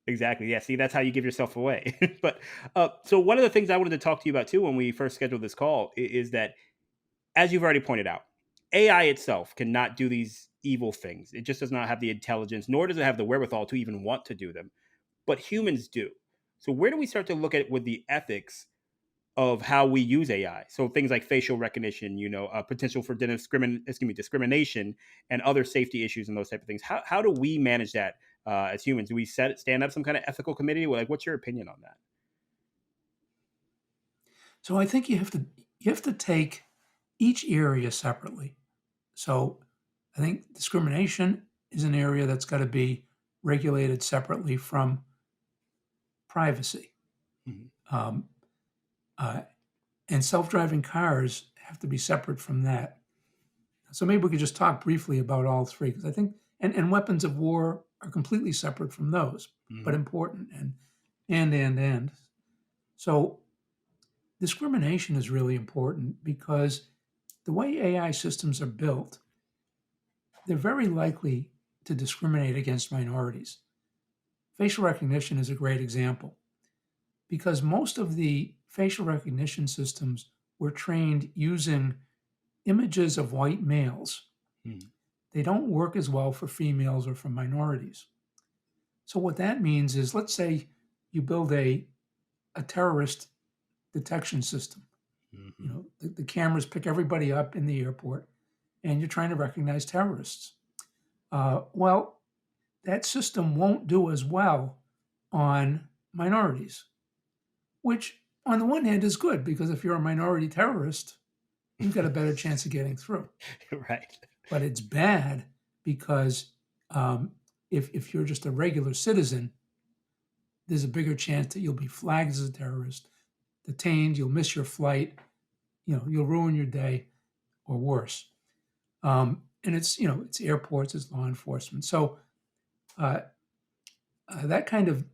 Exactly. Yeah. See, that's how you give yourself away. But so one of the things I wanted to talk to you about too when we first scheduled this call is that, as you've already pointed out, AI itself cannot do these evil things. It just does not have the intelligence, nor does it have the wherewithal to even want to do them. But humans do. So where do we start to look at with the ethics of how we use AI? So things like facial recognition, potential for discrimination and other safety issues and those type of things. How do we manage that as humans? Do we stand up some kind of ethical committee? Like, what's your opinion on that? So I think you have to take each area separately. So I think discrimination is an area that's got to be regulated separately from privacy. Mhm. Um, uh, and self-driving cars have to be separate from that. So maybe we could just talk briefly about all three, because I think, and weapons of war are completely separate from those, but Mhm. important, and. So discrimination is really important because the way AI systems are built, they're very likely to discriminate against minorities. Facial recognition is a great example because most of the facial recognition systems were trained using images of white males. Mhm. They don't work as well for females or for minorities. So what that means is, let's say you build a terrorist detection system. You Mhm. know, the cameras pick everybody up in the airport, and you're trying to recognize terrorists. Well, that system won't do as well on minorities, which on the one hand is good because if you're a minority terrorist, you've got a better chance of getting through. Right. But it's bad because um, if you're just a regular citizen, there's a bigger chance that you'll be flagged as a terrorist, detained, you'll miss your flight, you'll ruin your day, or worse. And it's airports, it's law enforcement. So uh, that kind of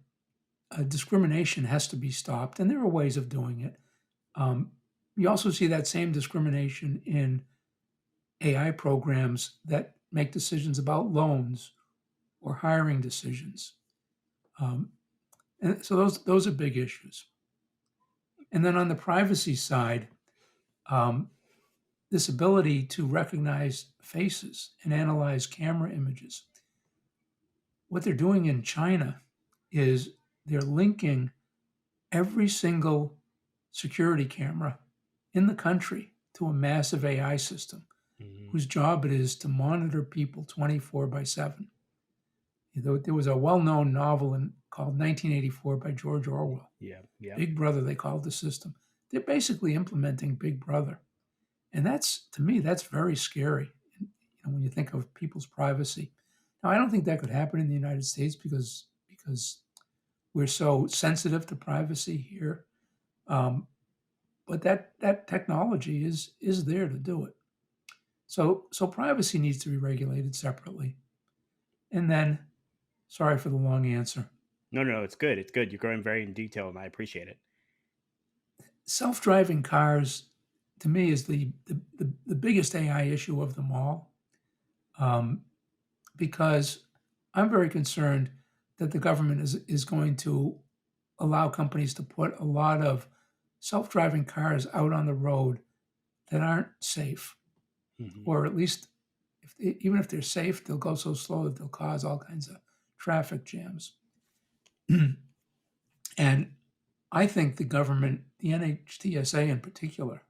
discrimination has to be stopped, and there are ways of doing it. Um, you also see that same discrimination in AI programs that make decisions about loans or hiring decisions. Um, and so those are big issues. And then on the privacy side, um, this ability to recognize faces and analyze camera images. What they're doing in China is they're linking every single security camera in the country to a massive AI system Mhm. whose job it is to monitor people 24 by 7. There was a well known novel called 1984 by George Orwell. Yeah. Yeah. Big Brother, they called the system. They're basically implementing Big Brother. And to me, that's very scary when you think of people's privacy. Now, I don't think that could happen in the United States because we're so sensitive to privacy here. Um, but that technology is there to do it. So privacy needs to be regulated separately. And then, sorry for the long answer, No, no, no. It's good. It's good. You're going very in detail, and I appreciate it. self-driving cars to me is the biggest AI issue of them all, um, because I'm very concerned that the government is going to allow companies to put a lot of self-driving cars out on the road that aren't safe, Mhm. or at least even if they're safe, they'll go so slow that they'll cause all kinds of traffic jams. And I think the government, the NHTSA in particular,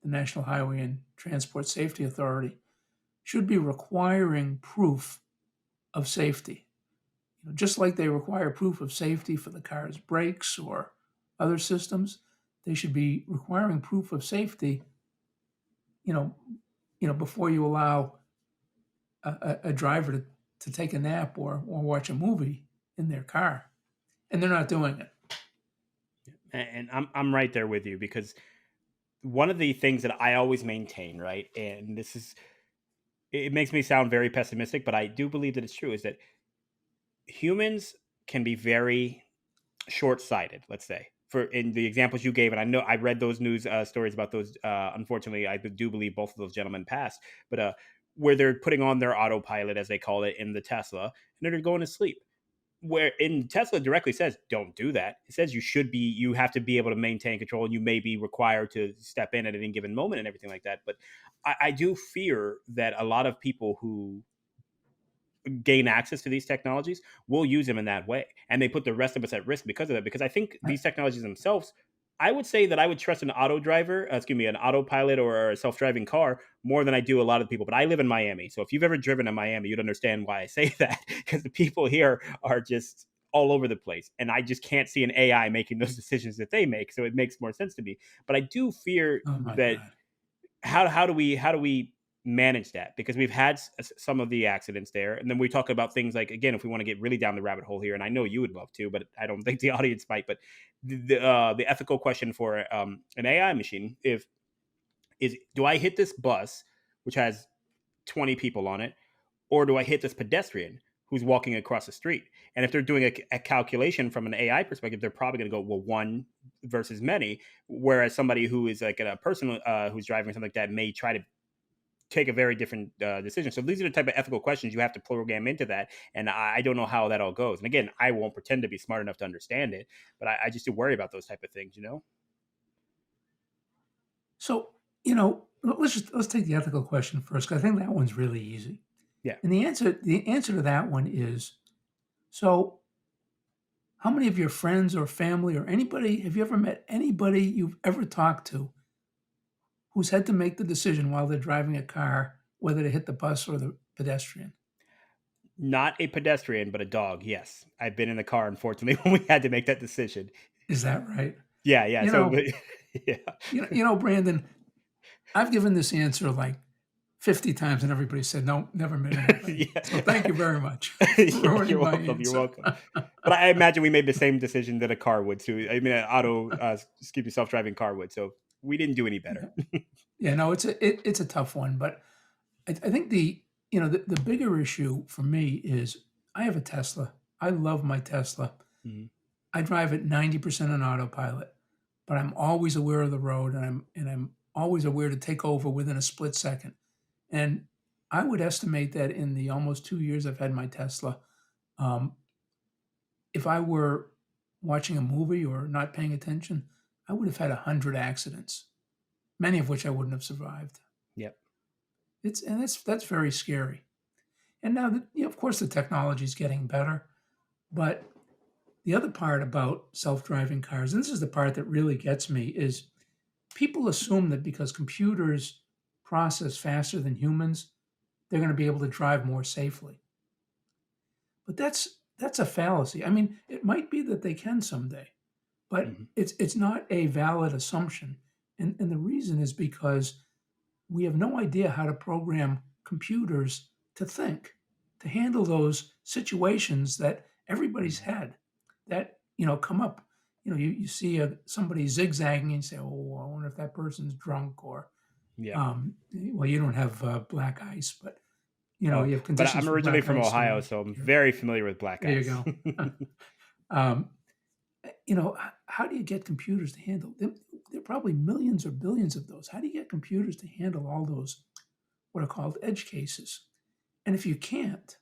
the National Highway and Transport Safety Authority, should be requiring proof of safety. Just like they require proof of safety for the car's brakes or other systems, they should be requiring proof of safety. You know, before you allow a driver to take a nap or watch a movie in their car, and they're not doing it. And I'm right there with you because one of the things that I always maintain, right, and this is it makes me sound very pessimistic, but I do believe that it's true, is that humans can be very short-sighted, let's say. For in the examples you gave, and I know I read those news stories about those. Unfortunately, I do believe both of those gentlemen passed, but where they're putting on their autopilot, as they call it, in the Tesla, and they're going to sleep. where in Tesla directly says, don't do that. It says you have to be able to maintain control, and you may be required to step in at any given moment and everything like that. But I do fear that a lot of people who gain access to these technologies will use them in that way, and they put the rest of us at risk because of that. Because I think Uh, these technologies themselves, I would say that I would trust an auto driver, excuse me, an autopilot or a self-driving car more than I do a lot of people. But I live in Miami, so if you've ever driven in Miami, you'd understand why I say that, because the people here are just all over the place, and I just can't see an AI making those decisions that they make. So it makes more sense to me. But I do fear oh my that God. how do we manage that, because we've had some of the accidents there, and then we talk about things like, again, if we want to get really down the rabbit hole here, and I know you would love to, but I don't think the audience might. But the ethical question for an AI machine, if is, do I hit this bus which has 20 people on it, or do I hit this pedestrian who's walking across the street? And if they're doing a calculation from an AI perspective, they're probably going to go, well, one versus many. Whereas somebody who is like a person who's driving something like that may try to take a very different decision. So these are the type of ethical questions you have to program into that. And I don't know how that all goes. And again, I won't pretend to be smart enough to understand it, but I just do worry about those type of things, you know? So, let's take the ethical question first, 'cause I think that one's really easy. Yeah. And the answer to that one is, so how many of your friends or family or anybody have you ever met anybody you've ever talked to who's had to make the decision while they're driving a car whether to hit the bus or the pedestrian? Not a pedestrian, but a dog. Yes. I've been in the car, unfortunately, when we had to make that decision. Is that right? Yeah. Yeah. You So, know but, yeah. Brandon, I've given this answer like 50 times and everybody said, "No, never met anybody." So thank Yeah. you very much for Yeah, ruining you're my welcome. You're answer. welcome. But I imagine we made the same decision that a car would too. I mean, an auto, excuse me, self-driving car would. So we didn't do any better. Yeah. Yeah, no, it's a tough one, but I think the bigger issue for me is I have a Tesla. I love my Tesla. Mhm. I drive it 90% on autopilot, but I'm always aware of the road, and I'm always aware to take over within a split second. And I would estimate that in the almost 2 years I've had my Tesla, um, if I were watching a movie or not paying attention, I would have had 100 accidents, many of which I wouldn't have survived. Yep. That's very scary. And now that, of course, the technology is getting better, but the other part about self-driving cars, and this is the part that really gets me, is people assume that because computers process faster than humans, they're going to be able to drive more safely. But that's a fallacy. I mean, it might be that they can someday, but Mhm. it's not a valid assumption. And the reason is because we have no idea how to program computers to think, to handle those situations that everybody's Mhm. had that, come up. You see somebody zigzagging and you say, oh, I wonder if that person's drunk, or, Yep. well, you don't have black ice, but, Oh, you have but conditions I'm for originally black from ice Ohio, here. so I'm here. very familiar with black There you ice. go. um, how do you get computers to handle them? There are probably millions or billions of those. How do you get computers to handle all those what are called edge cases? And if you can't,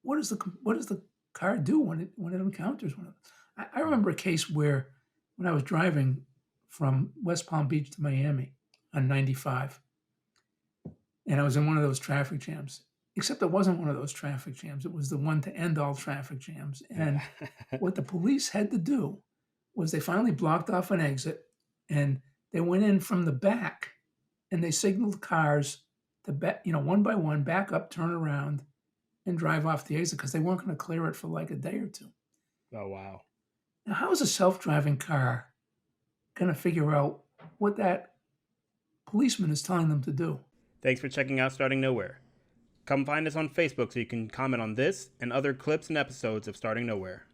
what does the car do when it encounters one of them? I Mhm. remember a case where when I was driving from West Palm Beach to Miami on 95, and I was in one of those traffic jams. Except it wasn't one of those traffic jams. It was the one to end all traffic jams. Yeah. And what the police had to do was they finally blocked off an exit, and they went in from the back, and they signaled cars to one by one, back up, turn around, and drive off the exit because they weren't going to clear it for like a day or two. Oh, wow. Now, how is a self-driving car going to figure out what that policeman is telling them to do? Thanks for checking out Starting Nowhere. Come find us on Facebook so you can comment on this and other clips and episodes of Starting Nowhere.